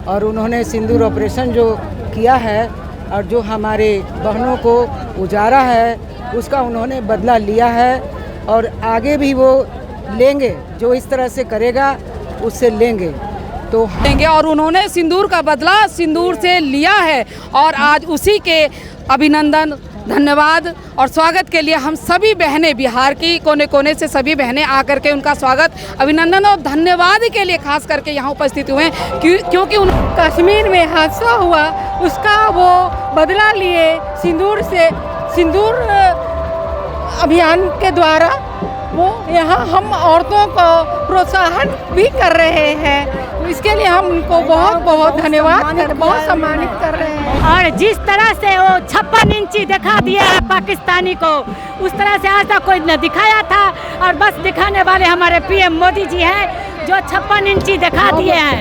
और उन्होंने सिंदूर ऑपरेशन जो किया है और जो हमारे बहनों को उजारा है उसका उन्होंने बदला लिया है और आगे भी वो लेंगे। जो इस तरह से करेगा उससे लेंगे तो लेंगे। और उन्होंने सिंदूर का बदला सिंदूर से लिया है और आज उसी के अभिनंदन, धन्यवाद और स्वागत के लिए हम सभी बहनें, बिहार की कोने कोने से सभी बहनें आकर के उनका स्वागत, अभिनंदन और धन्यवाद के लिए खास करके यहाँ उपस्थित हुए हैं क्योंकि कश्मीर में हादसा हुआ उसका वो बदला लिए सिंदूर अभियान के द्वारा वो यहाँ हम औरतों को प्रोत्साहन भी कर रहे हैं। इसके लिए हम उनको बहुत बहुत धन्यवाद बहुत सम्मानित कर रहे हैं। और जिस तरह से वो 56 इंची दिखा दिया है पाकिस्तानी को, उस तरह से आज तक कोई न दिखाया था और बस दिखाने वाले हमारे पीएम मोदी जी हैं जो 56 इंची दिखा दिए हैं।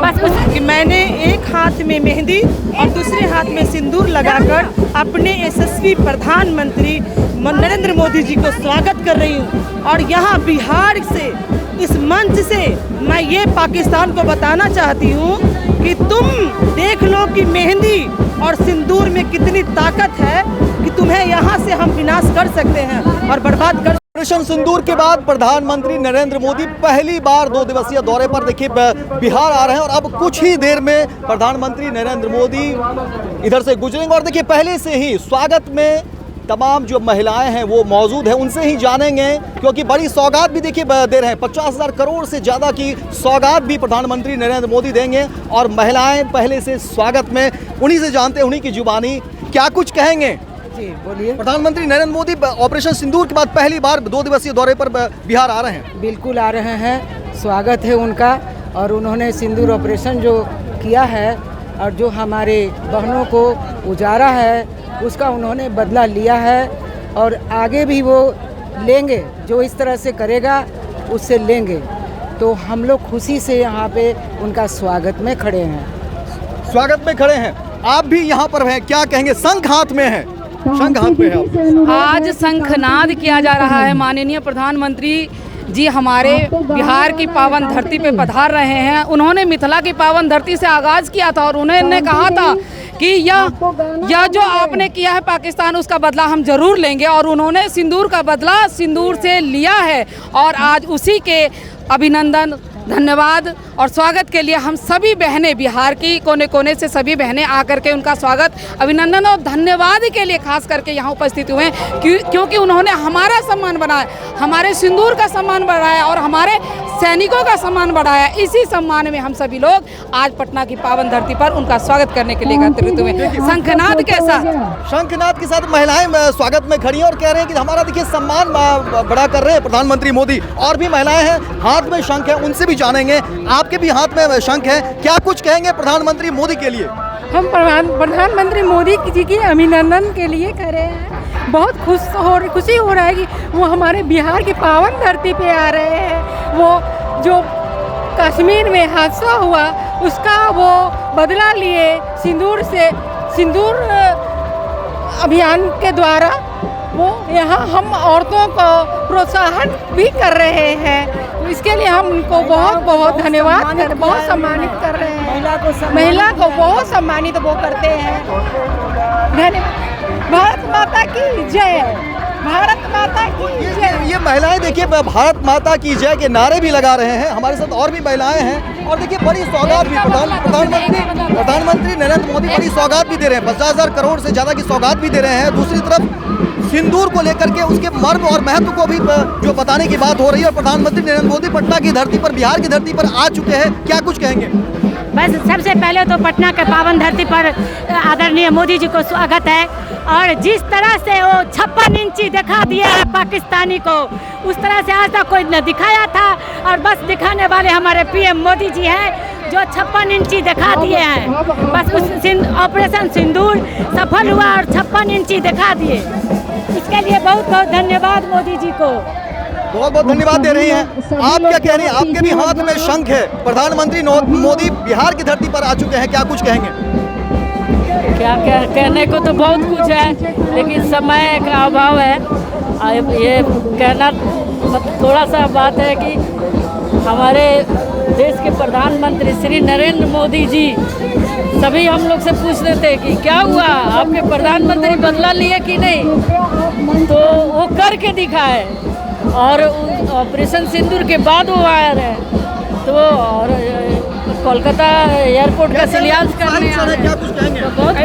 बस कि मैंने एक हाथ में मेहंदी और दूसरे हाथ में सिंदूर लगाकर अपने यशस्वी प्रधानमंत्री नरेंद्र मोदी जी को स्वागत कर रही हूँ। और यहाँ बिहार से इस मंच से मैं ये पाकिस्तान को बताना चाहती हूँ कि तुम देख लो कि मेहंदी और सिंदूर में कितनी ताकत है कि तुम्हें यहाँ से हम विनाश कर सकते हैं और बर्बाद कर। ऑपरेशन सिंदूर के बाद प्रधानमंत्री नरेंद्र मोदी पहली बार 2 दिवसीय दौरे पर देखिए बिहार आ रहे हैं और अब कुछ ही देर में प्रधानमंत्री नरेंद्र मोदी इधर से गुजरेंगे। और देखिए पहले से ही स्वागत में तमाम जो महिलाएं हैं वो मौजूद हैं, उनसे ही जानेंगे क्योंकि बड़ी सौगात भी देखिए दे रहे हैं। 50,000 करोड़ से ज़्यादा की सौगात भी प्रधानमंत्री नरेंद्र मोदी देंगे और महिलाएं पहले से स्वागत में, उन्हीं से जानते हैं, उन्हीं की जुबानी क्या कुछ कहेंगे। जी बोलिए। प्रधानमंत्री नरेंद्र मोदी ऑपरेशन सिंदूर के बाद पहली बार 2 दिवसीय दौरे पर बिहार आ रहे हैं। बिल्कुल आ रहे हैं, स्वागत है उनका। और उन्होंने सिंदूर ऑपरेशन जो किया है और जो हमारे बहनों को उजारा है उसका उन्होंने बदला लिया है और आगे भी वो लेंगे। जो इस तरह से करेगा उससे लेंगे तो हम लोग खुशी से यहाँ पे उनका स्वागत में खड़े हैं। स्वागत में खड़े हैं, आप भी यहाँ पर हैं, क्या कहेंगे? शंख हाथ में है, शंख हाथ में है। आज शंखनाद किया जा रहा है। माननीय प्रधानमंत्री जी हमारे बिहार की पावन धरती पे पधार रहे हैं। उन्होंने मिथिला की पावन धरती से आगाज़ किया था और उन्होंने कहा था कि यह जो आपने किया है पाकिस्तान, उसका बदला हम जरूर लेंगे। और उन्होंने सिंदूर का बदला सिंदूर से लिया है और आज उसी के अभिनंदन, धन्यवाद और स्वागत के लिए हम सभी बहनें, बिहार की कोने कोने से सभी बहनें आकर के उनका स्वागत, अभिनंदन और धन्यवाद के लिए खास करके यहाँ उपस्थित हुए हैं क्योंकि उन्होंने हमारा सम्मान बढ़ाया, हमारे सिंदूर का सम्मान बढ़ाया और हमारे सैनिकों का सम्मान बढ़ाया। इसी सम्मान में हम सभी लोग आज पटना की पावन धरती पर उनका स्वागत करने के लिए एकत्रित हुए। शंखनाद के साथ महिलाएं स्वागत में खड़ी हैं और कह रहे हैं कि हमारा देखिए सम्मान बड़ा कर रहे हैं प्रधानमंत्री मोदी। और भी महिलाएं हैं, हाथ में शंख है, उनसे भी जानेंगे। आपके भी हाथ में शंख है, क्या कुछ कहेंगे प्रधानमंत्री मोदी के लिए? हम प्रधानमंत्री मोदी जी के अभिनंदन के लिए कर रहे हैं। बहुत खुशी हो रहा है कि वो हमारे बिहार की पावन धरती पे आ रहे हैं। वो जो कश्मीर में हादसा हुआ उसका वो बदला लिए सिंदूर अभियान के द्वारा वो यहाँ हम औरतों को प्रोत्साहन भी कर रहे हैं। इसके लिए हम उनको बहुत बहुत धन्यवाद बहुत सम्मानित कर रहे हैं। महिला को बहुत सम्मानित वो करते हैं। धन्यवाद। भारत माता की जय, भारत माता की जय। ये महिलाएं देखिए भारत माता की जय के नारे भी लगा रहे हैं। हमारे साथ और भी महिलाएं हैं और देखिए बड़ी सौगात भी प्रधानमंत्री नरेंद्र मोदी बड़ी सौगात भी दे रहे हैं। 50,000 करोड़ से ज़्यादा की सौगात भी दे रहे हैं। दूसरी तरफ सिंदूर को लेकर के उसके मर्म और महत्व को भी जो बताने की बात हो रही है। और प्रधानमंत्री नरेंद्र मोदी पटना की धरती पर, बिहार की धरती पर आ चुके हैं, क्या कुछ कहेंगे? बस सबसे पहले तो पटना के पावन धरती पर आदरणीय मोदी जी को स्वागत है। और जिस तरह से वो 56 इंची दिखा दिया है पाकिस्तानी को, उस तरह से आज तक कोई न दिखाया था और बस दिखाने वाले हमारे पीएम मोदी जी हैं जो 56 इंची दिखा दिए हैं। बस उस ऑपरेशन सिंदूर सफल हुआ और 56 इंची दिखा दिए। इसके लिए बहुत बहुत धन्यवाद मोदी जी को। बहुत बहुत धन्यवाद दे रही हैं। आप क्या कह रही हैं? आपके भी हाथ में शंख है। प्रधानमंत्री मोदी बिहार की धरती पर आ चुके हैं, क्या कुछ कहेंगे? क्या कहने को तो बहुत कुछ है लेकिन समय का अभाव है। ये कहना थोड़ा सा बात है कि हमारे देश के प्रधानमंत्री श्री नरेंद्र मोदी जी सभी हम लोग से पूछ रहे थे कि क्या हुआ, आपके प्रधानमंत्री बदला लिए कि नहीं, तो वो करके दिखाए। और ऑपरेशन सिंदूर के बाद वो आया रहे, तो और कोलकाता एयरपोर्ट का शिलान्यास करने आ रहे हैं। बहुत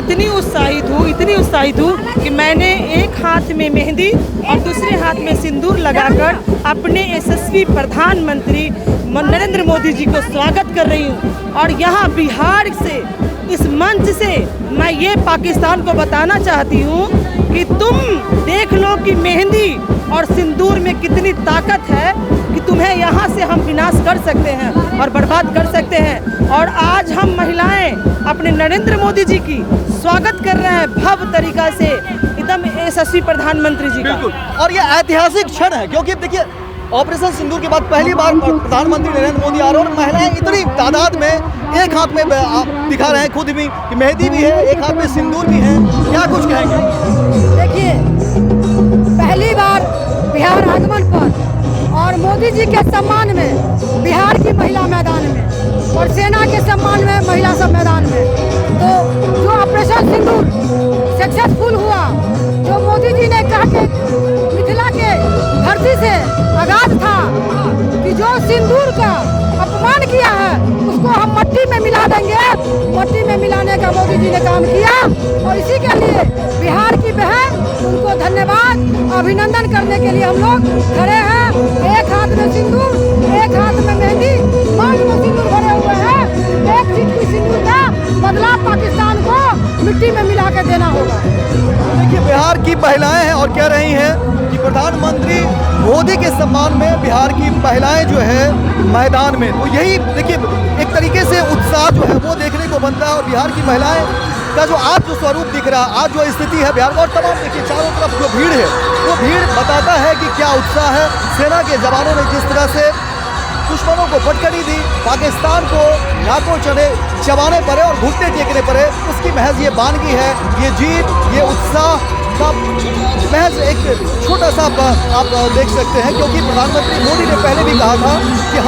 इतनी उत्साहित हूँ कि मैंने एक हाथ में मेहंदी और दूसरे हाथ में सिंदूर लगाकर अपने यशस्वी प्रधानमंत्री नरेंद्र मोदी जी को स्वागत कर रही हूँ। और यहाँ बिहार से, इस मंच से मैं ये पाकिस्तान को बताना चाहती हूँ कि तुम देख लो कि मेहंदी और सिंदूर में कितनी ताकत है कि तुम्हें यहाँ से हम विनाश कर सकते हैं और बर्बाद कर सकते हैं। और आज हम महिलाएं अपने नरेंद्र मोदी जी की स्वागत कर रहे हैं भव्य तरीका से, एकदम यशस्वी प्रधानमंत्री जी का। बिल्कुल, और ये ऐतिहासिक क्षण है क्योंकि देखिए ऑपरेशन सिंदूर के बाद पहली बार प्रधानमंत्री नरेंद्र मोदी आ रहे हैं और महिलाएं इतनी तादाद में एक हाथ में आप दिखा रहे हैं खुद भी कि मेहंदी भी है, एक हाथ में सिंदूर भी है, क्या कुछ कहेंगे? देखिए, पहली बार बिहार आगमन पर और मोदी जी के सम्मान में बिहार की महिला मैदान में और सेना के सम्मान में महिला सब मैदान में, तो जो ऑपरेशन सिंदूर सक्सेसफुल हुआ, जो मोदी जी ने कहा कि मिथिला के धरती से आगाज था कि जो सिंदूर का अपमान किया है उसको हम मट्टी में मिला देंगे, मट्टी में मिलाने का मोदी जी ने काम किया। और इसी के लिए बिहार की बहन उनको धन्यवाद, अभिनंदन करने के लिए हम लोग खड़े हैं। एक हाथ में सिंदूर, एक हाथ में मेहंदी, मांग में सिंदूर भरे हुए हैं। एक चिटकी सिंदूर का बदला पाकिस्तान को मिट्टी में मिला के देना होगा। देखिए बिहार की महिलाएं हैं और कह रही हैं कि प्रधानमंत्री मोदी के सम्मान में बिहार की महिलाएं जो है मैदान में, तो यही देखिए एक तरीके से उत्साह जो है वो देखने को बनता है। और बिहार की महिलाएं का जो आज जो स्वरूप दिख रहा है, आज जो स्थिति है बिहार का, और तमाम देखिए चारों तरफ जो भीड़ है वो भीड़ बताता है कि क्या उत्साह है। सेना के जवानों ने जिस तरह से दुश्मनों को फटकड़ी दी, पाकिस्तान को नाकों चबाने पड़े और घुटने टेकने पड़े, उसकी महज ये बानगी है, ये जीत, ये उत्साह का महज एक छोटा सा आप देख सकते हैं। क्योंकि प्रधानमंत्री मोदी ने पहले भी कहा था कि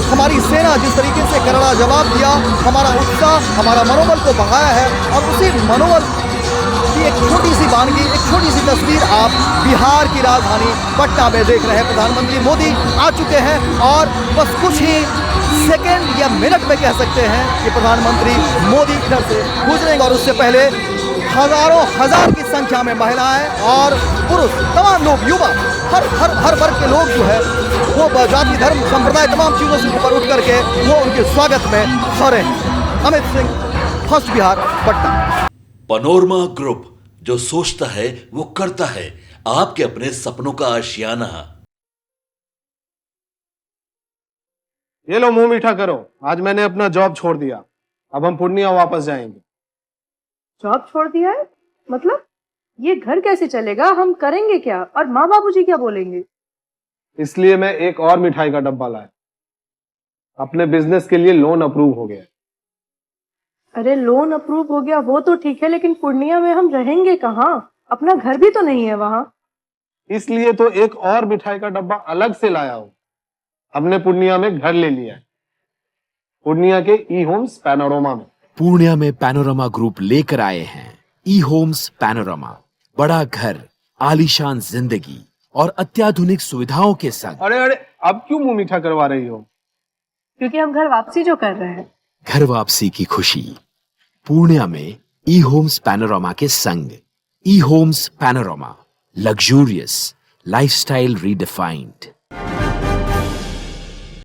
हमारी सेना जिस तरीके से करारा जवाब दिया, हमारा उत्साह, हमारा मनोबल को बढ़ाया है। और उसी मनोबल की एक छोटी सी बानगी, एक छोटी सी तस्वीर आप बिहार की राजधानी पटना में देख रहे हैं। प्रधानमंत्री मोदी आ चुके हैं और बस कुछ ही सेकेंड या मिनट में कह सकते हैं कि प्रधानमंत्री मोदी इधर से गुजरेंगे। और उससे पहले हजारों हजार की संख्या में महिलाएं और पुरुष, तमाम लोग, युवा, हर वर्ग के लोग जो है वो जाति, धर्म, संप्रदाय, तमाम चीज़ों से ऊपर उठ करके वो उनके स्वागत में खड़े हैं। Amit Singh, first Bihar, Patna. Panorama group, जो सोचता है वो करता है, आपके अपने सपनों का आशियाना। ये लो मुंह मीठा करो, आज मैंने अपना जॉब छोड़ दिया, अब हम पूर्णिया वापस जाएंगे। जॉब छोड़ दिया है? मतलब ये घर कैसे चलेगा, हम करेंगे क्या, और माँ बाबूजी क्या बोलेंगे? इसलिए मैं एक और मिठाई का डब्बा लाया, अपने बिजनेस के लिए लोन अप्रूव हो गया। अरे लोन अप्रूव हो गया वो तो ठीक है, लेकिन पूर्णिया में हम रहेंगे कहाँ? अपना घर भी तो नहीं है वहाँ। इसलिए तो एक और मिठाई का डब्बा अलग से लाया हूँ। हमने पूर्णिया में घर ले लिया है, पूर्णिया के ई होम्स पैनोरमा में। पूर्णिया में पैनोरमा ग्रुप लेकर आए हैं ई होम्स पैनोरमा, बड़ा घर, आलीशान जिंदगी और अत्याधुनिक सुविधाओं के संग। अरे अब क्यों मुंह मीठा करवा रही हो? क्योंकि हम घर वापसी जो कर रहे हैं। घर वापसी की खुशी पूर्णिया में ई होम्स पैनोरमा के संग। ई Homes Panorama, luxurious lifestyle redefined.